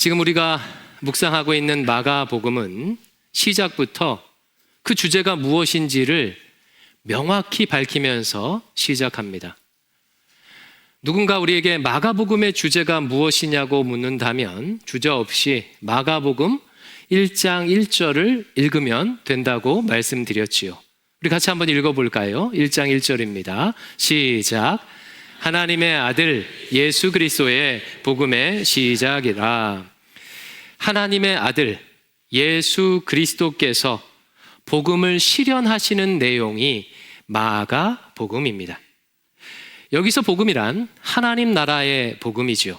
지금 우리가 묵상하고 있는 마가복음은 시작부터 그 주제가 무엇인지를 명확히 밝히면서 시작합니다. 누군가 우리에게 마가복음의 주제가 무엇이냐고 묻는다면 주저없이 마가복음 1장 1절을 읽으면 된다고 말씀드렸지요. 우리 같이 한번 읽어볼까요? 1장 1절입니다. 시작. 하나님의 아들 예수 그리스도의 복음의 시작이라. 하나님의 아들 예수 그리스도께서 복음을 실현하시는 내용이 마가복음입니다. 여기서 복음이란 하나님 나라의 복음이지요.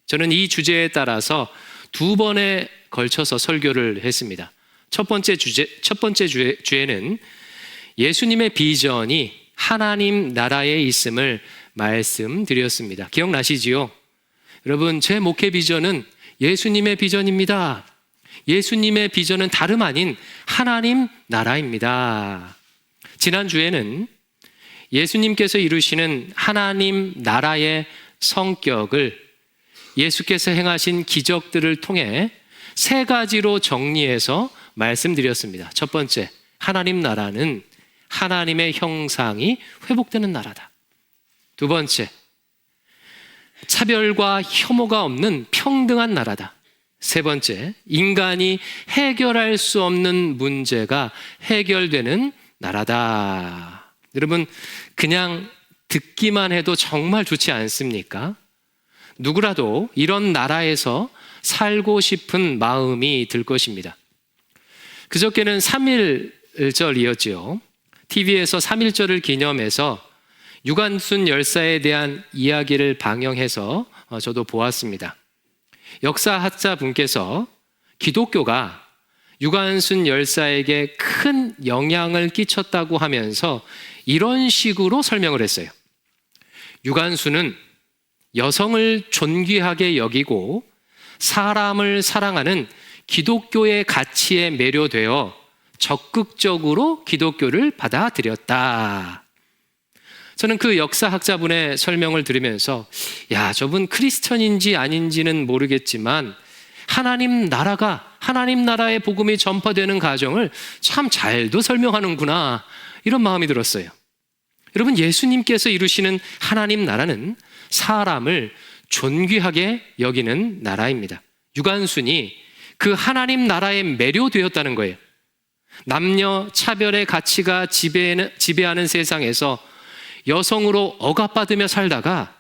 저는 이 주제에 따라서 두 번에 걸쳐서 설교를 했습니다. 첫 번째 주에는 예수님의 비전이 하나님 나라에 있음을 말씀드렸습니다. 기억나시지요? 여러분, 제 목회 비전은 예수님의 비전입니다. 예수님의 비전은 다름 아닌 하나님 나라입니다. 지난주에는 예수님께서 이루시는 하나님 나라의 성격을 예수께서 행하신 기적들을 통해 세 가지로 정리해서 말씀드렸습니다. 첫 번째, 하나님 나라는 하나님의 형상이 회복되는 나라다. 두 번째, 차별과 혐오가 없는 평등한 나라다. 세 번째, 인간이 해결할 수 없는 문제가 해결되는 나라다. 여러분, 그냥 듣기만 해도 정말 좋지 않습니까? 누구라도 이런 나라에서 살고 싶은 마음이 들 것입니다. 그저께는 3.1절이었지요. TV에서 3.1절을 기념해서 유관순 열사에 대한 이야기를 방영해서 저도 보았습니다. 역사학자 분께서 기독교가 유관순 열사에게 큰 영향을 끼쳤다고 하면서 이런 식으로 설명을 했어요. 유관순은 여성을 존귀하게 여기고 사람을 사랑하는 기독교의 가치에 매료되어 적극적으로 기독교를 받아들였다. 저는 그 역사학자분의 설명을 들으면서 저분 크리스천인지 아닌지는 모르겠지만 하나님 나라의 복음이 전파되는 과정을 참 잘도 설명하는구나, 이런 마음이 들었어요. 여러분, 예수님께서 이루시는 하나님 나라는 사람을 존귀하게 여기는 나라입니다. 유관순이 그 하나님 나라에 매료되었다는 거예요. 남녀 차별의 가치가 지배하는 세상에서 여성으로 억압받으며 살다가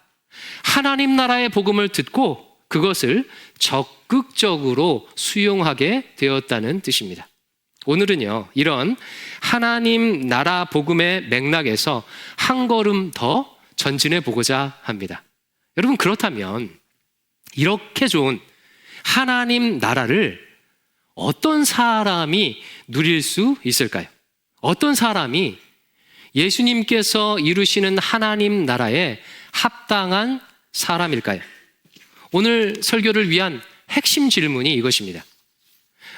하나님 나라의 복음을 듣고 그것을 적극적으로 수용하게 되었다는 뜻입니다. 오늘은요, 이런 하나님 나라 복음의 맥락에서 한 걸음 더 전진해 보고자 합니다. 여러분, 그렇다면 이렇게 좋은 하나님 나라를 어떤 사람이 누릴 수 있을까요? 어떤 사람이 예수님께서 이루시는 하나님 나라에 합당한 사람일까요? 오늘 설교를 위한 핵심 질문이 이것입니다.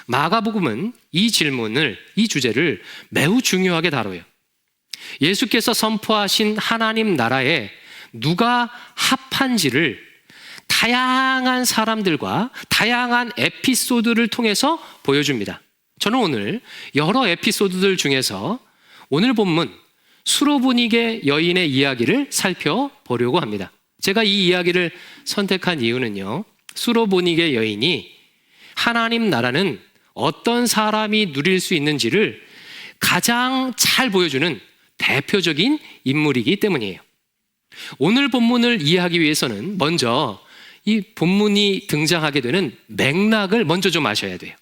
마가복음은 이 주제를 매우 중요하게 다뤄요. 예수께서 선포하신 하나님 나라에 누가 합한지를 다양한 사람들과 다양한 에피소드를 통해서 보여줍니다. 저는 오늘 여러 에피소드들 중에서 오늘 본문 수로보니게 여인의 이야기를 살펴보려고 합니다. 제가 이 이야기를 선택한 이유는요, 수로보니게 여인이 하나님 나라는 어떤 사람이 누릴 수 있는지를 가장 잘 보여주는 대표적인 인물이기 때문이에요. 오늘 본문을 이해하기 위해서는 먼저 이 본문이 등장하게 되는 맥락을 먼저 좀 아셔야 돼요.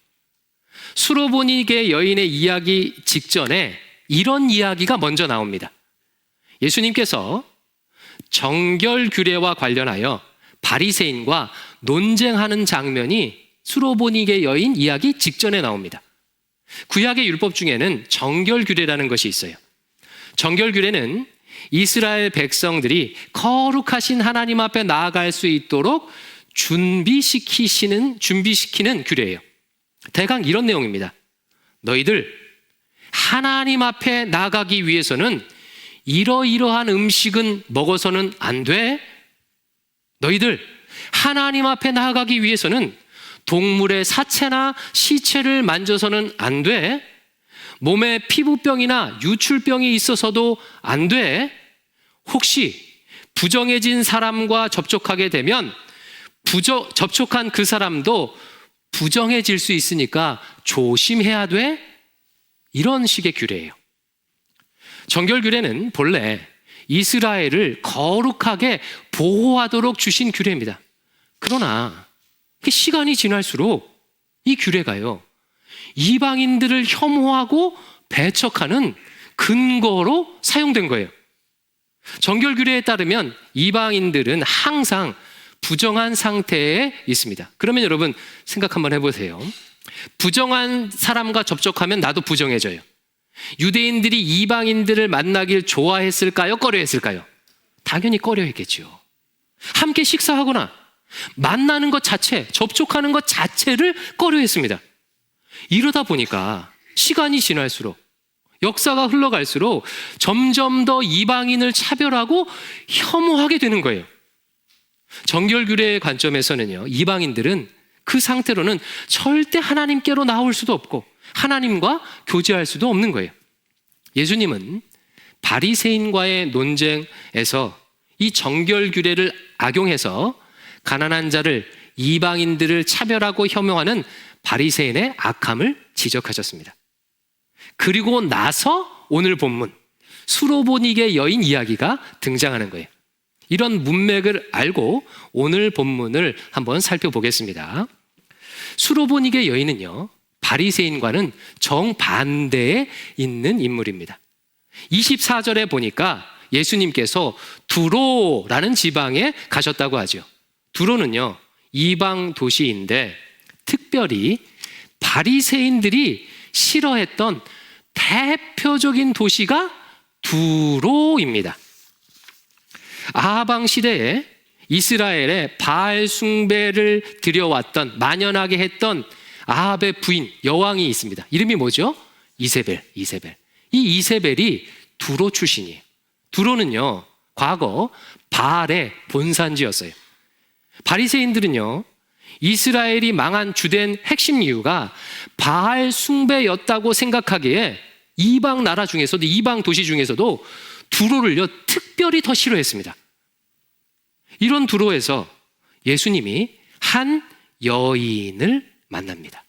수로보니게 여인의 이야기 직전에 이런 이야기가 먼저 나옵니다. 예수님께서 정결규례와 관련하여 바리새인과 논쟁하는 장면이 수로보니게 여인 이야기 직전에 나옵니다. 구약의 율법 중에는 정결규례라는 것이 있어요. 정결규례는 이스라엘 백성들이 거룩하신 하나님 앞에 나아갈 수 있도록 준비시키는 규례예요. 대강 이런 내용입니다. 너희들 하나님 앞에 나가기 위해서는 이러이러한 음식은 먹어서는 안 돼. 너희들 하나님 앞에 나아가기 위해서는 동물의 사체나 시체를 만져서는 안 돼. 몸에 피부병이나 유출병이 있어서도 안 돼. 혹시 부정해진 사람과 접촉하게 되면 접촉한 그 사람도 부정해질 수 있으니까 조심해야 돼. 이런 식의 규례예요. 정결규례는 본래 이스라엘을 거룩하게 보호하도록 주신 규례입니다. 그러나 시간이 지날수록 이 규례가요, 이방인들을 혐오하고 배척하는 근거로 사용된 거예요. 정결규례에 따르면 이방인들은 항상 부정한 상태에 있습니다. 그러면 여러분 생각 한번 해보세요. 부정한 사람과 접촉하면 나도 부정해져요. 유대인들이 이방인들을 만나길 좋아했을까요? 꺼려했을까요? 당연히 꺼려했겠죠. 함께 식사하거나 만나는 것 자체, 접촉하는 것 자체를 꺼려했습니다. 이러다 보니까 시간이 지날수록, 역사가 흘러갈수록 점점 더 이방인을 차별하고 혐오하게 되는 거예요. 정결규례의 관점에서는요, 이방인들은 그 상태로는 절대 하나님께로 나올 수도 없고 하나님과 교제할 수도 없는 거예요. 예수님은 바리새인과의 논쟁에서 이 정결규례를 악용해서 가난한 자를, 이방인들을 차별하고 혐오하는 바리새인의 악함을 지적하셨습니다. 그리고 나서 오늘 본문 수로보니게 여인 이야기가 등장하는 거예요. 이런 문맥을 알고 오늘 본문을 한번 살펴보겠습니다. 수로보니게 여인은요, 바리새인과는 정반대에 있는 인물입니다. 24절에 보니까 예수님께서 두로라는 지방에 가셨다고 하죠. 두로는요, 이방 도시인데 특별히 바리새인들이 싫어했던 대표적인 도시가 두로입니다. 아하방 시대에 이스라엘에 바알 숭배를 드려왔던, 만연하게 했던 아합의 부인 여왕이 있습니다. 이름이 뭐죠? 이세벨. 이 이세벨이 두로 출신이에요. 두로는요, 과거 바알의 본산지였어요. 바리새인들은요, 이스라엘이 망한 주된 핵심 이유가 바알 숭배였다고 생각하기에 이방 나라 중에서도, 이방 도시 중에서도 두로를요 특별히 더 싫어했습니다. 이런 두로에서 예수님이 한 여인을 만납니다.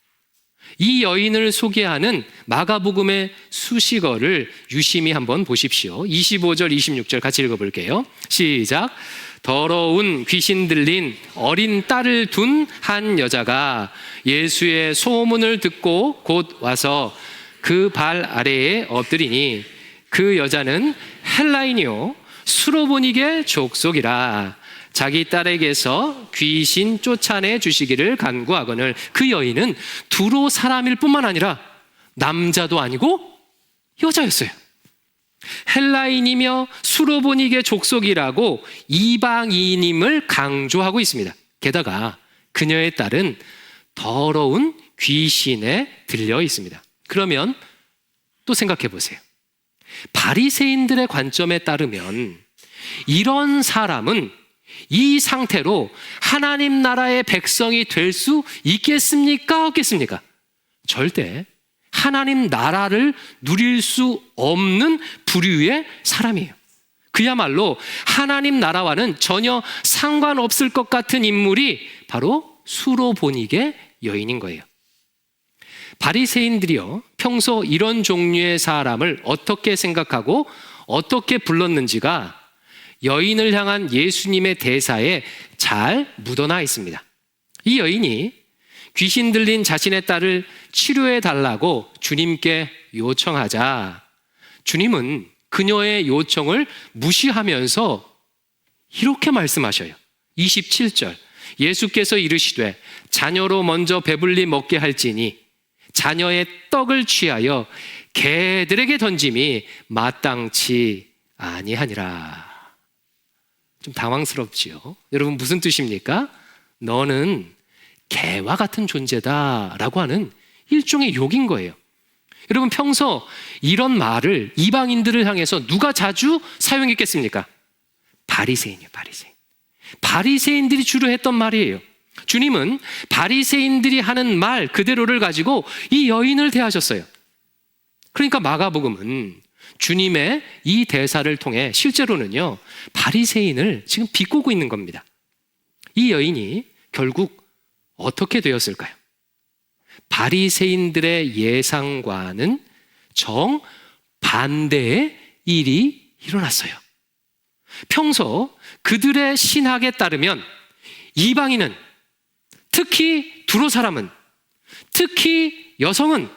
이 여인을 소개하는 마가복음의 수식어를 유심히 한번 보십시오. 25절, 26절 같이 읽어볼게요. 시작. 더러운 귀신 들린 어린 딸을 둔 한 여자가 예수의 소문을 듣고 곧 와서 그 발 아래에 엎드리니 그 여자는 헬라인이요 수로보니게 족속이라 자기 딸에게서 귀신 쫓아내 주시기를 간구하거늘. 그 여인은 두로 사람일 뿐만 아니라 남자도 아니고 여자였어요. 헬라인이며 수로보니게 족속이라고 이방인임을 강조하고 있습니다. 게다가 그녀의 딸은 더러운 귀신에 들려 있습니다. 그러면 또 생각해 보세요. 바리새인들의 관점에 따르면 이런 사람은 이 상태로 하나님 나라의 백성이 될 수 있겠습니까? 없겠습니까? 절대 하나님 나라를 누릴 수 없는 부류의 사람이에요. 그야말로 하나님 나라와는 전혀 상관없을 것 같은 인물이 바로 수로보니게 여인인 거예요. 바리새인들이요, 평소 이런 종류의 사람을 어떻게 생각하고 어떻게 불렀는지가 여인을 향한 예수님의 대사에 잘 묻어나 있습니다. 이 여인이 귀신 들린 자신의 딸을 치료해 달라고 주님께 요청하자 주님은 그녀의 요청을 무시하면서 이렇게 말씀하셔요. 27절. 예수께서 이르시되 자녀로 먼저 배불리 먹게 할지니 자녀의 떡을 취하여 개들에게 던짐이 마땅치 아니하니라. 좀 당황스럽지요. 여러분 무슨 뜻입니까? 너는 개와 같은 존재다라고 하는 일종의 욕인 거예요. 여러분 평소 이런 말을 이방인들을 향해서 누가 자주 사용했겠습니까? 바리새인이에요. 바리새인들이 주로 했던 말이에요. 주님은 바리새인들이 하는 말 그대로를 가지고 이 여인을 대하셨어요. 그러니까 마가복음은 주님의 이 대사를 통해 실제로는요, 바리새인을 지금 비꼬고 있는 겁니다. 이 여인이 결국 어떻게 되었을까요? 바리새인들의 예상과는 정반대의 일이 일어났어요. 평소 그들의 신학에 따르면 이방인은, 특히 두로 사람은, 특히 여성은,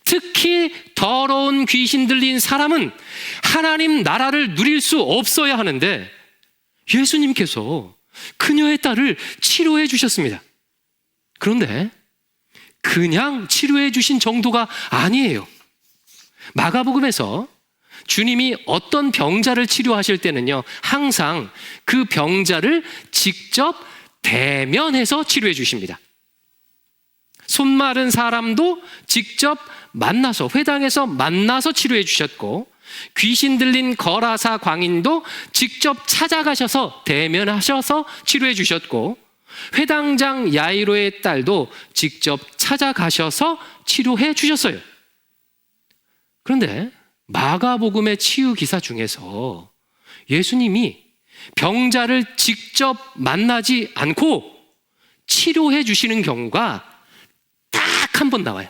특히 더러운 귀신 들린 사람은 하나님 나라를 누릴 수 없어야 하는데 예수님께서 그녀의 딸을 치료해 주셨습니다. 그런데 그냥 치료해 주신 정도가 아니에요. 마가복음에서 주님이 어떤 병자를 치료하실 때는요, 항상 그 병자를 직접 대면해서 치료해 주십니다. 손 마른 사람도 직접 만나서, 회당에서 만나서 치료해 주셨고, 귀신 들린 거라사 광인도 직접 찾아가셔서 대면하셔서 치료해 주셨고, 회당장 야이로의 딸도 직접 찾아가셔서 치료해 주셨어요. 그런데 마가복음의 치유 기사 중에서 예수님이 병자를 직접 만나지 않고 치료해 주시는 경우가 딱 한 번 나와요.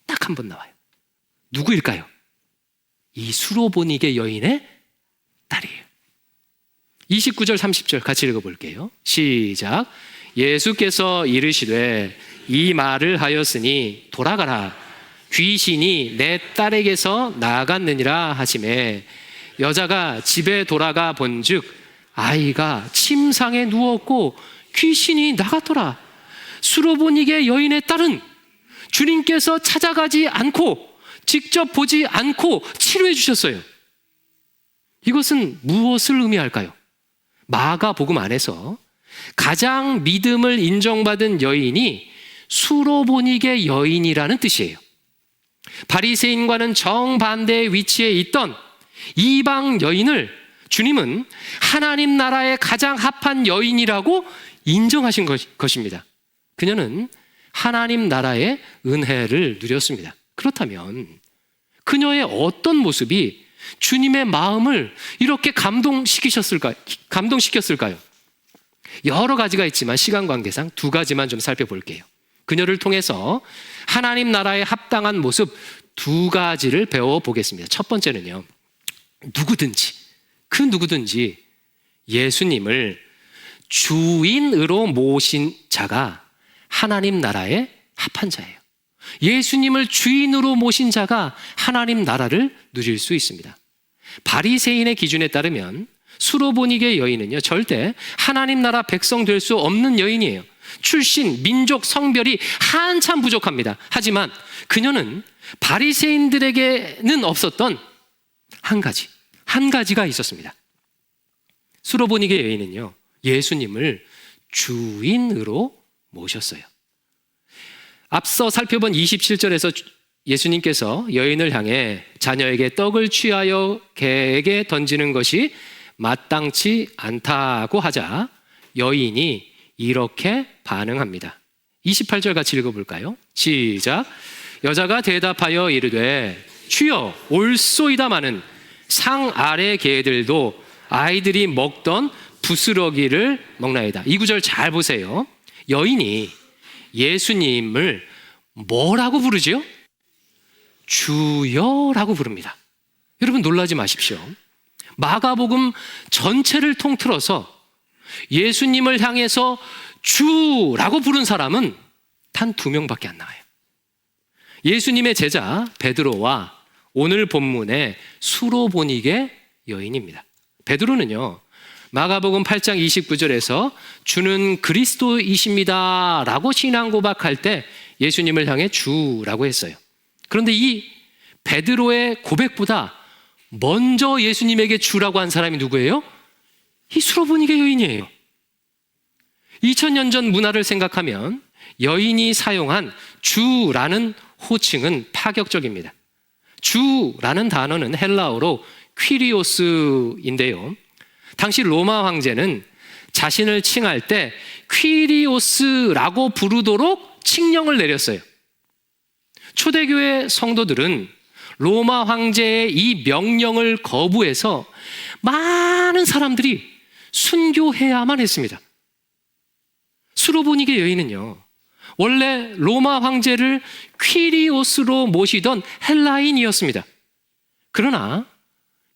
딱 한 번 나와요. 누구일까요? 이 수로보니게 여인의 딸이에요. 29절 30절 같이 읽어볼게요. 시작. 예수께서 이르시되 이 말을 하였으니 돌아가라, 귀신이 내 딸에게서 나갔느니라 하시매, 여자가 집에 돌아가 본즉 아이가 침상에 누웠고 귀신이 나갔더라. 수로보니게 여인의 딸은 주님께서 찾아가지 않고 직접 보지 않고 치료해 주셨어요. 이것은 무엇을 의미할까요? 마가복음 안에서 가장 믿음을 인정받은 여인이 수로보니게 여인이라는 뜻이에요. 바리새인과는 정반대의 위치에 있던 이방 여인을 주님은 하나님 나라의 가장 합한 여인이라고 인정하신 것입니다. 그녀는 하나님 나라의 은혜를 누렸습니다. 그렇다면 그녀의 어떤 모습이 주님의 마음을 이렇게 감동시켰을까요? 여러 가지가 있지만 시간 관계상 두 가지만 좀 살펴볼게요. 그녀를 통해서 하나님 나라에 합당한 모습 두 가지를 배워보겠습니다. 첫 번째는요, 누구든지 예수님을 주인으로 모신 자가 하나님 나라에 합한 자예요. 예수님을 주인으로 모신 자가 하나님 나라를 누릴 수 있습니다. 바리새인의 기준에 따르면 수로보니게 여인은요, 절대 하나님 나라 백성 될 수 없는 여인이에요. 출신, 민족, 성별이 한참 부족합니다. 하지만 그녀는 바리새인들에게는 없었던 한 가지가 있었습니다. 수로보니게 여인은요, 예수님을 주인으로 모셨어요. 앞서 살펴본 27절에서 예수님께서 여인을 향해 자녀에게 떡을 취하여 개에게 던지는 것이 마땅치 않다고 하자 여인이 이렇게 반응합니다. 28절 같이 읽어볼까요? 시작. 여자가 대답하여 이르되 주여 올소이다마는 상 아래 개들도 아이들이 먹던 부스러기를 먹나이다. 이 구절 잘 보세요. 여인이 예수님을 뭐라고 부르지요? 주여라고 부릅니다. 여러분 놀라지 마십시오. 마가복음 전체를 통틀어서 예수님을 향해서 주라고 부른 사람은 단 2명밖에 안 나와요. 예수님의 제자 베드로와 오늘 본문의 수로보니게 여인입니다. 베드로는요, 마가복음 8장 29절에서 주는 그리스도이십니다 라고 신앙 고백할 때 예수님을 향해 주라고 했어요. 그런데 이 베드로의 고백보다 먼저 예수님에게 주라고 한 사람이 누구예요? 이 수로보니게 여인이에요. 2000년 전 문화를 생각하면 여인이 사용한 주라는 호칭은 파격적입니다. 주라는 단어는 헬라어로 퀴리오스인데요, 당시 로마 황제는 자신을 칭할 때 퀴리오스라고 부르도록 칙령을 내렸어요. 초대교회 성도들은 로마 황제의 이 명령을 거부해서 많은 사람들이 순교해야만 했습니다. 수로보니게 여인은요, 원래 로마 황제를 퀴리오스로 모시던 헬라인이었습니다. 그러나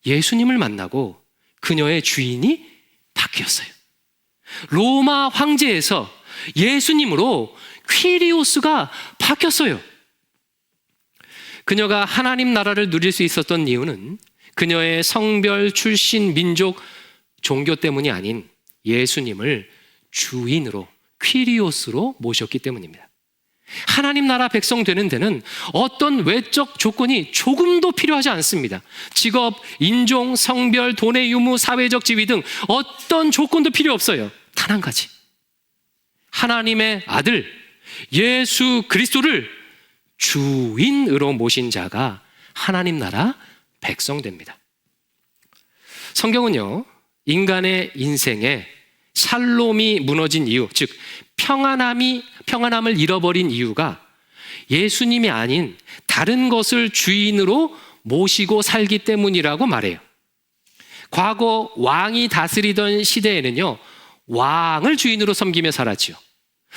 예수님을 만나고 그녀의 주인이 바뀌었어요. 로마 황제에서 예수님으로 퀴리오스가 바뀌었어요. 그녀가 하나님 나라를 누릴 수 있었던 이유는 그녀의 성별, 출신, 민족, 종교 때문이 아닌 예수님을 주인으로, 퀴리오스로 모셨기 때문입니다. 하나님 나라 백성 되는 데는 어떤 외적 조건이 조금도 필요하지 않습니다. 직업, 인종, 성별, 돈의 유무, 사회적 지위 등 어떤 조건도 필요 없어요. 단 한 가지. 하나님의 아들 예수 그리스도를 주인으로 모신 자가 하나님 나라 백성 됩니다. 성경은요, 인간의 인생에 샬롬이 무너진 이유, 즉 평안함을 잃어버린 이유가 예수님이 아닌 다른 것을 주인으로 모시고 살기 때문이라고 말해요. 과거 왕이 다스리던 시대에는요, 왕을 주인으로 섬기며 살았지요.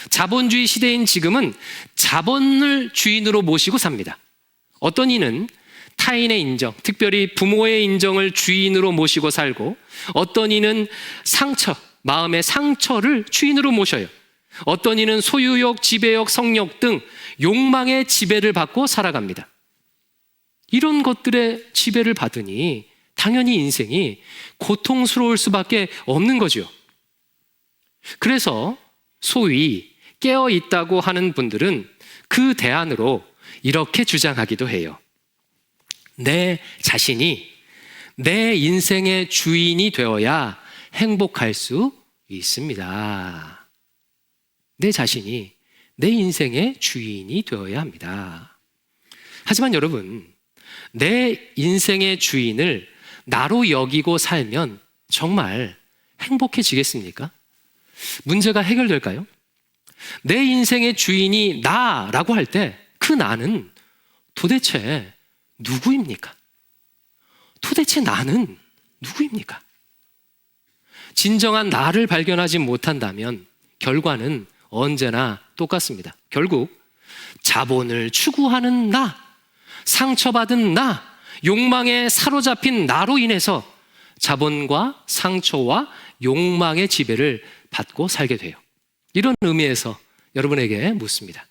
자본주의 시대인 지금은 자본을 주인으로 모시고 삽니다. 어떤 이는 타인의 인정, 특별히 부모의 인정을 주인으로 모시고 살고, 어떤 이는 마음의 상처를 주인으로 모셔요. 어떤 이는 소유욕, 지배욕, 성욕 등 욕망의 지배를 받고 살아갑니다. 이런 것들의 지배를 받으니 당연히 인생이 고통스러울 수밖에 없는 거죠. 그래서 소위 깨어 있다고 하는 분들은 그 대안으로 이렇게 주장하기도 해요. 내 자신이 내 인생의 주인이 되어야 행복할 수 있습니다. 내 자신이 내 인생의 주인이 되어야 합니다. 하지만 여러분, 내 인생의 주인을 나로 여기고 살면 정말 행복해지겠습니까? 문제가 해결될까요? 내 인생의 주인이 나라고 할 때 그 나는 도대체 누구입니까? 도대체 나는 누구입니까? 진정한 나를 발견하지 못한다면 결과는 언제나 똑같습니다. 결국 자본을 추구하는 나, 상처받은 나, 욕망에 사로잡힌 나로 인해서 자본과 상처와 욕망의 지배를 받고 살게 돼요. 이런 의미에서 여러분에게 묻습니다.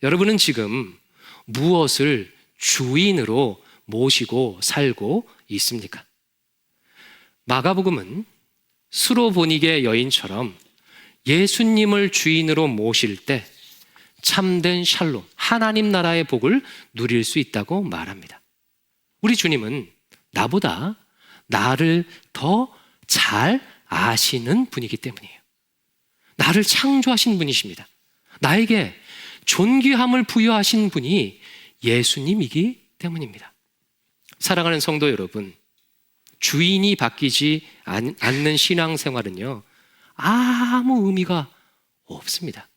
여러분은 지금 무엇을 주인으로 모시고 살고 있습니까? 마가복음은 수로보니게 여인처럼 예수님을 주인으로 모실 때 참된 샬롬, 하나님 나라의 복을 누릴 수 있다고 말합니다. 우리 주님은 나보다 나를 더 잘 아시는 분이기 때문이에요. 나를 창조하신 분이십니다. 나에게 존귀함을 부여하신 분이 예수님이기 때문입니다. 사랑하는 성도 여러분, 주인이 바뀌지 않는 신앙생활은요, 아무 의미가 없습니다.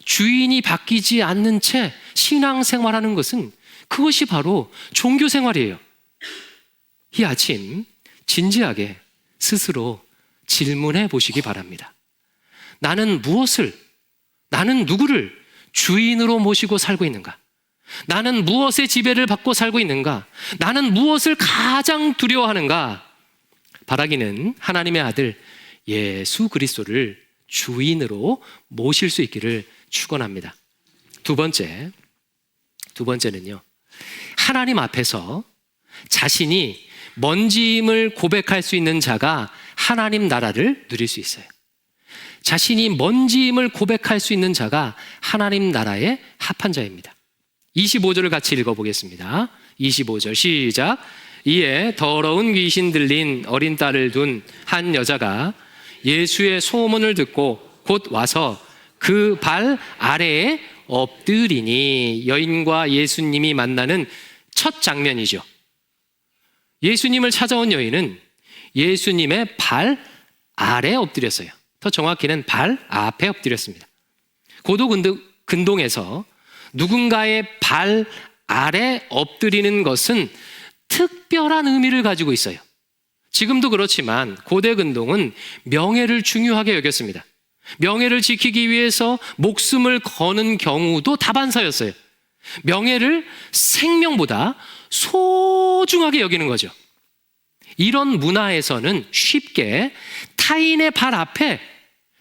주인이 바뀌지 않는 채 신앙생활하는 것은 그것이 바로 종교생활이에요. 이 아침 진지하게 스스로 질문해 보시기 바랍니다. 나는 누구를 주인으로 모시고 살고 있는가? 나는 무엇의 지배를 받고 살고 있는가? 나는 무엇을 가장 두려워하는가? 바라기는 하나님의 아들 예수 그리스도를 주인으로 모실 수 있기를 축원합니다. 두 번째는요, 하나님 앞에서 자신이 뭔지임을 고백할 수 있는 자가 하나님 나라를 누릴 수 있어요. 자신이 뭔지임을 고백할 수 있는 자가 하나님 나라에 합한 자입니다. 25절을 같이 읽어보겠습니다. 25절 시작. 이에 더러운 귀신 들린 어린 딸을 둔 한 여자가 예수의 소문을 듣고 곧 와서 그 발 아래에 엎드리니, 여인과 예수님이 만나는 첫 장면이죠. 예수님을 찾아온 여인은 예수님의 발 아래에 엎드렸어요. 더 정확히는 발 앞에 엎드렸습니다. 고도 근동에서 누군가의 발 아래 엎드리는 것은 특별한 의미를 가지고 있어요. 지금도 그렇지만 고대 근동은 명예를 중요하게 여겼습니다. 명예를 지키기 위해서 목숨을 거는 경우도 다반사였어요. 명예를 생명보다 소중하게 여기는 거죠. 이런 문화에서는 쉽게 타인의 발 앞에,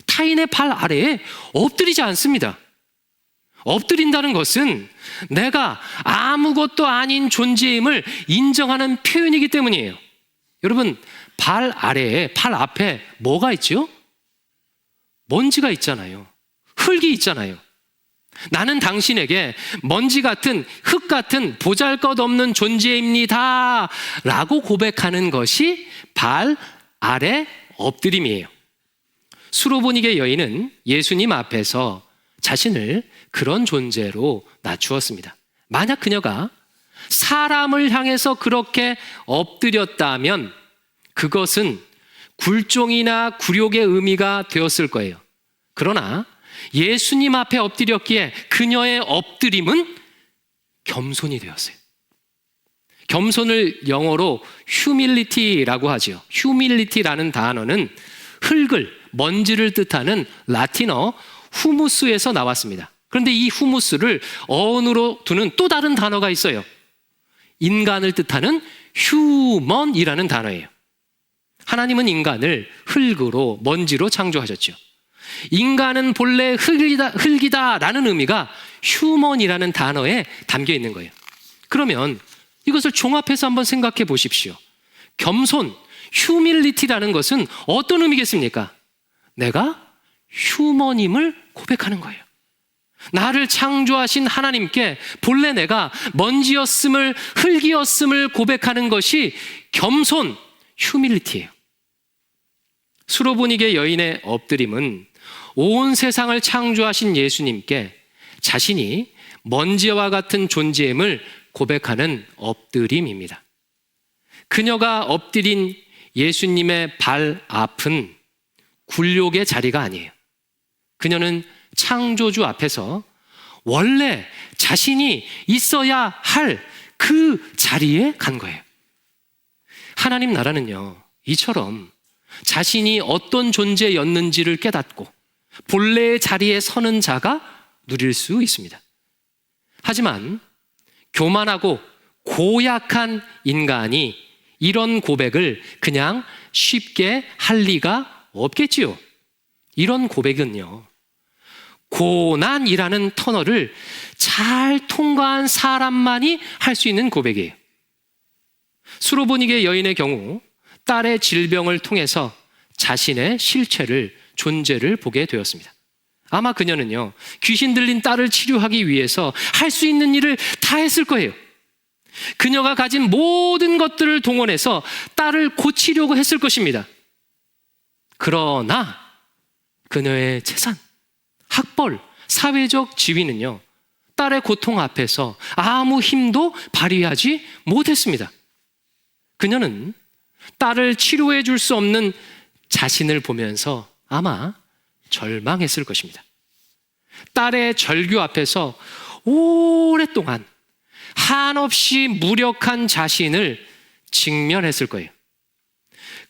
타인의 발 아래에 엎드리지 않습니다. 엎드린다는 것은 내가 아무것도 아닌 존재임을 인정하는 표현이기 때문이에요. 여러분, 발 아래에, 발 앞에 뭐가 있죠? 먼지가 있잖아요. 흙이 있잖아요. 나는 당신에게 먼지 같은, 흙 같은 보잘것없는 존재입니다 라고 고백하는 것이 발 아래 엎드림이에요. 수로보니게 여인은 예수님 앞에서 자신을 그런 존재로 낮추었습니다. 만약 그녀가 사람을 향해서 그렇게 엎드렸다면 그것은 굴종이나 굴욕의 의미가 되었을 거예요. 그러나 예수님 앞에 엎드렸기에 그녀의 엎드림은 겸손이 되었어요. 겸손을 영어로 humility라고 하죠. humility라는 단어는 흙을, 먼지를 뜻하는 라틴어 후무스에서 나왔습니다. 그런데 이 후무스를 어원으로 두는 또 다른 단어가 있어요. 인간을 뜻하는 휴먼이라는 단어예요. 하나님은 인간을 흙으로, 먼지로 창조하셨죠. 인간은 본래 흙이다라는 의미가 휴먼이라는 단어에 담겨 있는 거예요. 그러면 이것을 종합해서 한번 생각해 보십시오. 겸손, 휴밀리티라는 것은 어떤 의미겠습니까? 내가 휴먼임을 고백하는 거예요. 나를 창조하신 하나님께 본래 내가 먼지였음을, 흙이었음을 고백하는 것이 겸손, 휴밀리티예요. 수로보니게 여인의 엎드림은 온 세상을 창조하신 예수님께 자신이 먼지와 같은 존재임을 고백하는 엎드림입니다. 그녀가 엎드린 예수님의 발 앞은 굴욕의 자리가 아니에요. 그녀는 창조주 앞에서 원래 자신이 있어야 할 그 자리에 간 거예요. 하나님 나라는요, 이처럼 자신이 어떤 존재였는지를 깨닫고 본래의 자리에 서는 자가 누릴 수 있습니다. 하지만 교만하고 고약한 인간이 이런 고백을 그냥 쉽게 할 리가 없겠지요. 이런 고백은요, 고난이라는 터널을 잘 통과한 사람만이 할 수 있는 고백이에요. 수로보니게 여인의 경우 딸의 질병을 통해서 자신의 실체를, 존재를 보게 되었습니다. 아마 그녀는요, 귀신 들린 딸을 치료하기 위해서 할 수 있는 일을 다 했을 거예요. 그녀가 가진 모든 것들을 동원해서 딸을 고치려고 했을 것입니다. 그러나 그녀의 재산, 학벌, 사회적 지위는요, 딸의 고통 앞에서 아무 힘도 발휘하지 못했습니다. 그녀는 딸을 치료해 줄 수 없는 자신을 보면서 아마 절망했을 것입니다. 딸의 절규 앞에서 오랫동안 한없이 무력한 자신을 직면했을 거예요.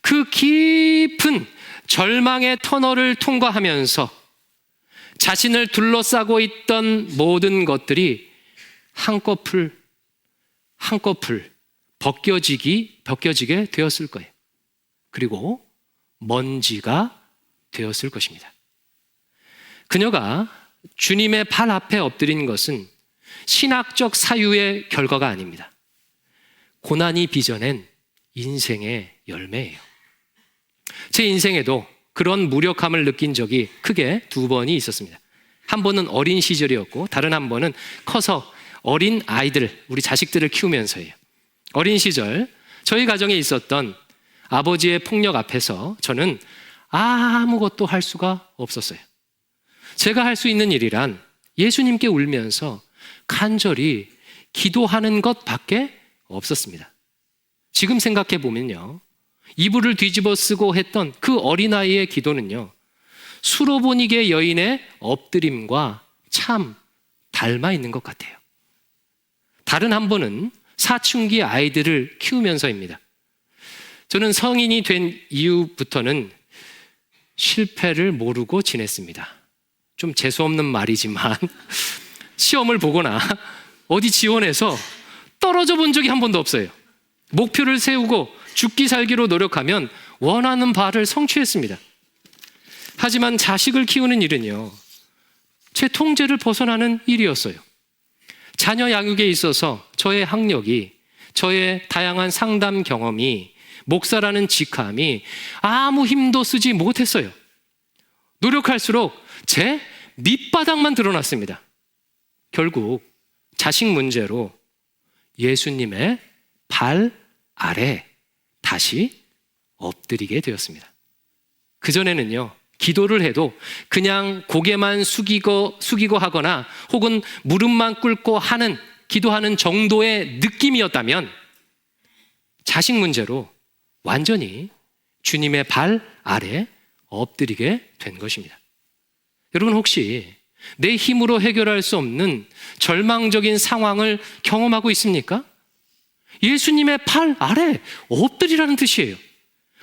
그 깊은 절망의 터널을 통과하면서 자신을 둘러싸고 있던 모든 것들이 한꺼풀 한꺼풀 벗겨지게 되었을 거예요. 그리고 먼지가 되었을 것입니다. 그녀가 주님의 발 앞에 엎드린 것은 신학적 사유의 결과가 아닙니다. 고난이 빚어낸 인생의 열매예요. 제 인생에도 그런 무력함을 느낀 적이 크게 2번이 있었습니다. 한 번은 어린 시절이었고 다른 한 번은 커서 어린 아이들, 우리 자식들을 키우면서예요. 어린 시절 저희 가정에 있었던 아버지의 폭력 앞에서 저는 아무것도 할 수가 없었어요. 제가 할 수 있는 일이란 예수님께 울면서 간절히 기도하는 것밖에 없었습니다. 지금 생각해 보면요, 이불을 뒤집어 쓰고 했던 그 어린아이의 기도는요, 수로보니게 여인의 엎드림과 참 닮아 있는 것 같아요. 다른 한 분은 사춘기 아이들을 키우면서입니다. 저는 성인이 된 이후부터는 실패를 모르고 지냈습니다. 좀 재수없는 말이지만 시험을 보거나 어디 지원해서 떨어져 본 적이 한 번도 없어요. 목표를 세우고 죽기 살기로 노력하면 원하는 바를 성취했습니다. 하지만 자식을 키우는 일은요, 제 통제를 벗어나는 일이었어요. 자녀 양육에 있어서 저의 학력이, 저의 다양한 상담 경험이, 목사라는 직함이 아무 힘도 쓰지 못했어요. 노력할수록 제 밑바닥만 드러났습니다. 결국 자식 문제로 예수님의 발 아래 다시 엎드리게 되었습니다. 그전에는요, 기도를 해도 그냥 고개만 숙이고 하거나 혹은 무릎만 꿇고 하는, 기도하는 정도의 느낌이었다면 자식 문제로 완전히 주님의 발 아래 엎드리게 된 것입니다. 여러분, 혹시 내 힘으로 해결할 수 없는 절망적인 상황을 경험하고 있습니까? 예수님의 발 아래 엎드리라는 뜻이에요.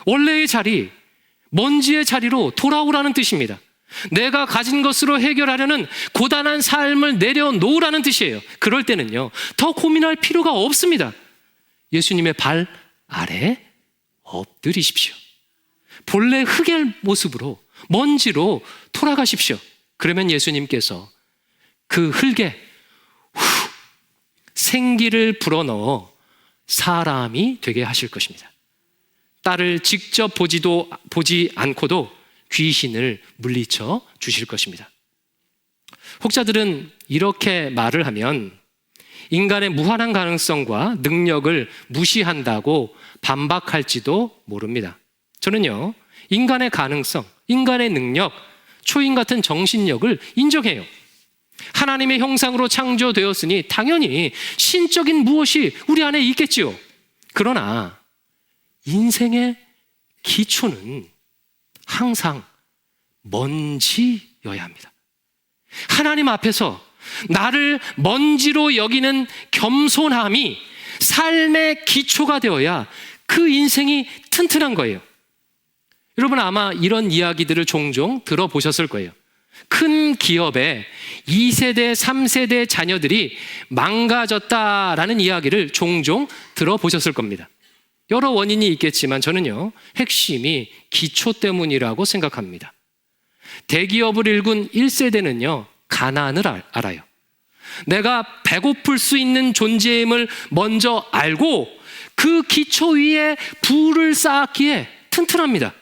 원래의 자리, 먼지의 자리로 돌아오라는 뜻입니다. 내가 가진 것으로 해결하려는 고단한 삶을 내려놓으라는 뜻이에요. 그럴 때는요, 더 고민할 필요가 없습니다. 예수님의 발 아래 엎드리십시오. 본래 흙의 모습으로, 먼지로 돌아가십시오. 그러면 예수님께서 그 흙에 생기를 불어넣어 사람이 되게 하실 것입니다. 딸을 직접 보지 않고도 귀신을 물리쳐 주실 것입니다. 혹자들은 이렇게 말을 하면 인간의 무한한 가능성과 능력을 무시한다고 반박할지도 모릅니다. 저는요, 인간의 가능성, 인간의 능력, 초인 같은 정신력을 인정해요. 하나님의 형상으로 창조되었으니 당연히 신적인 무엇이 우리 안에 있겠지요. 그러나 인생의 기초는 항상 먼지여야 합니다. 하나님 앞에서 나를 먼지로 여기는 겸손함이 삶의 기초가 되어야 그 인생이 튼튼한 거예요. 여러분, 아마 이런 이야기들을 종종 들어보셨을 거예요. 큰 기업의 2세대, 3세대 자녀들이 망가졌다라는 이야기를 종종 들어보셨을 겁니다. 여러 원인이 있겠지만 저는요, 핵심이 기초 때문이라고 생각합니다. 대기업을 일군 1세대는요, 가난을 알아요. 내가 배고플 수 있는 존재임을 먼저 알고 그 기초 위에 부를 쌓았기에 튼튼합니다.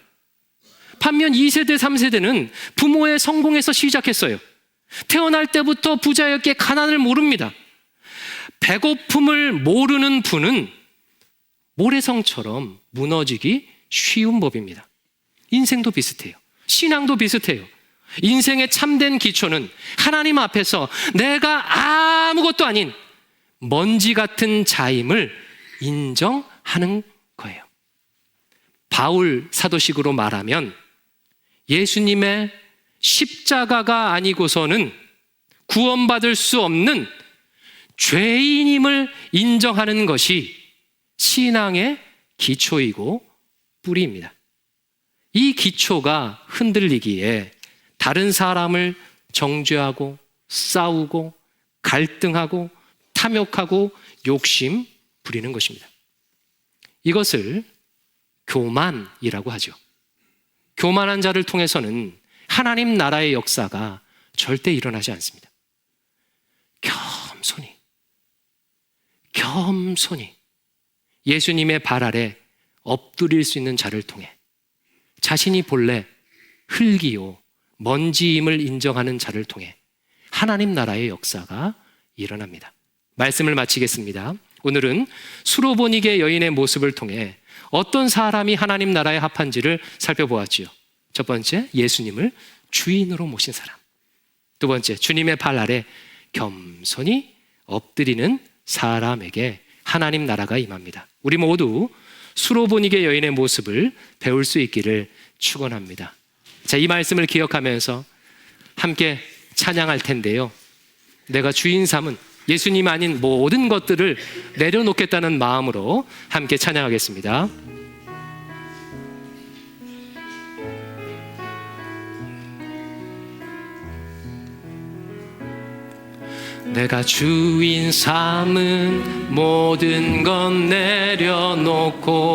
반면 2세대, 3세대는 부모의 성공에서 시작했어요. 태어날 때부터 부자였기에 가난을 모릅니다. 배고픔을 모르는 분은 모래성처럼 무너지기 쉬운 법입니다. 인생도 비슷해요. 신앙도 비슷해요. 인생의 참된 기초는 하나님 앞에서 내가 아무것도 아닌 먼지 같은 자임을 인정하는 거예요. 바울 사도식으로 말하면 예수님의 십자가가 아니고서는 구원받을 수 없는 죄인임을 인정하는 것이 신앙의 기초이고 뿌리입니다. 이 기초가 흔들리기에 다른 사람을 정죄하고 싸우고 갈등하고 탐욕하고 욕심 부리는 것입니다. 이것을 교만이라고 하죠. 교만한 자를 통해서는 하나님 나라의 역사가 절대 일어나지 않습니다. 겸손히 예수님의 발 아래 엎드릴 수 있는 자를 통해 자신이 본래 흙이요 먼지임을 인정하는 자를 통해 하나님 나라의 역사가 일어납니다. 말씀을 마치겠습니다. 오늘은 수로보니게 여인의 모습을 통해 어떤 사람이 하나님 나라에 합한지를 살펴보았지요. 첫 번째, 예수님을 주인으로 모신 사람. 두 번째, 주님의 발 아래 겸손히 엎드리는 사람에게 하나님 나라가 임합니다. 우리 모두 수로보니게 여인의 모습을 배울 수 있기를 축원합니다. 자, 이 말씀을 기억하면서 함께 찬양할 텐데요. 내가 주인 삼은 예수님 아닌 모든 것들을 내려놓겠다는 마음으로 함께 찬양하겠습니다. 내가 주인 삼은 모든 건 내려놓고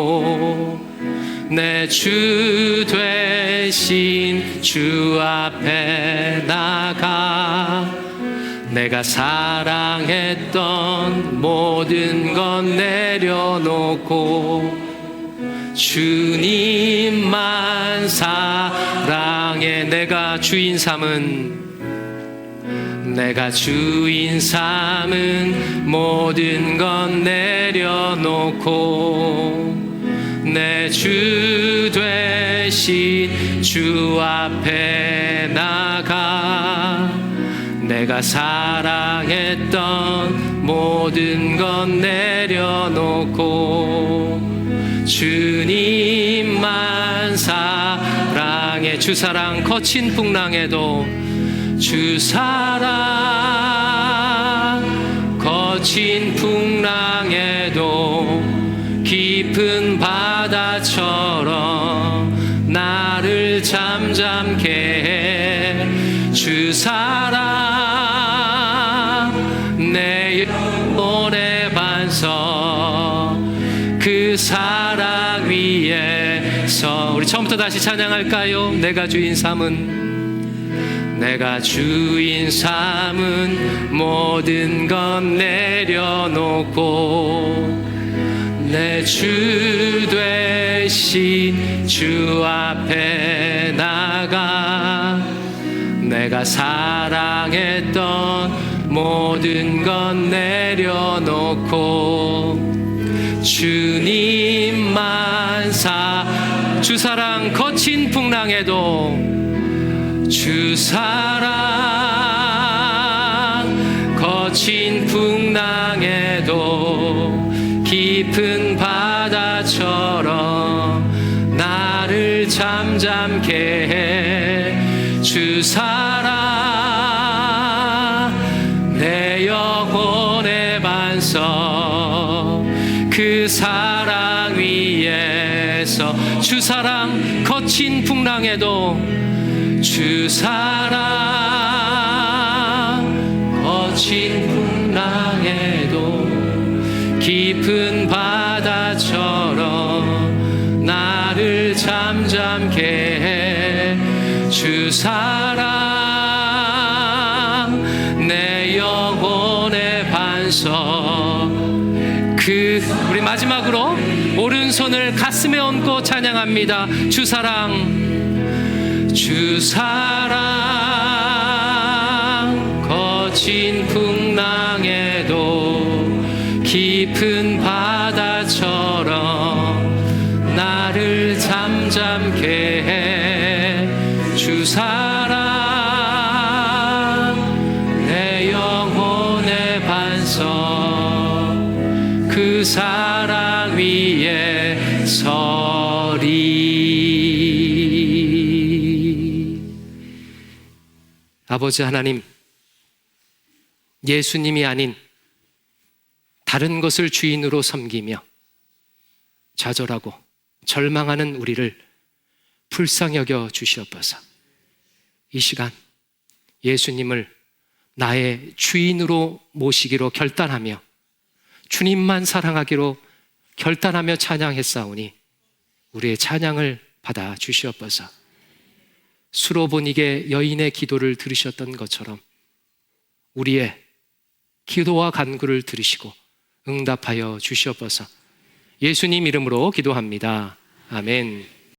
내 주 되신 주 앞에 나가 내가 사랑했던 모든 건 내려놓고 주님만 사랑해. 내가 주인 삼은 모든 건 내려놓고 내 주 되신 주 앞에 나가 내가 사랑했던 모든 건 내려놓고 주님만 사랑해. 주 사랑 거친 풍랑에도 주 사랑 거친 풍랑에도 깊은 바다처럼 나를 잠잠케 해. 주 사랑 내 영혼의 반석 그 사랑 위에서 우리 처음부터 다시 찬양할까요? 내가 주인 삼은 모든 건 내려놓고 내 주 되신 주 앞에 나가 내가 사랑했던 모든 건 내려놓고 주님만 주 사랑 거친 풍랑에도 주 사랑 거친 풍랑에도 깊은 바다처럼 나를 잠잠케 해. 주 사랑 내 영혼의 반석 그 사랑 위에서 주 사랑 거친 풍랑에도 주 사랑 거친 풍랑에도 깊은 바다처럼 나를 잠잠케 해. 주 사랑 내 영혼의 반석 우리 마지막으로 오른손을 가슴에 얹고 찬양합니다. 주 사랑 거친 풍랑에도 깊은 바다처럼 나를 잠잠케 해. 주 사랑 내 영혼의 반석 그 사랑 위에 서리. 아버지 하나님, 예수님이 아닌 다른 것을 주인으로 섬기며 좌절하고 절망하는 우리를 불쌍히 여겨 주시옵소서. 이 시간 예수님을 나의 주인으로 모시기로 결단하며 주님만 사랑하기로 결단하며 찬양했사오니 우리의 찬양을 받아 주시옵소서. 수로보니게 여인의 기도를 들으셨던 것처럼 우리의 기도와 간구를 들으시고 응답하여 주시옵소서. 예수님 이름으로 기도합니다. 아멘.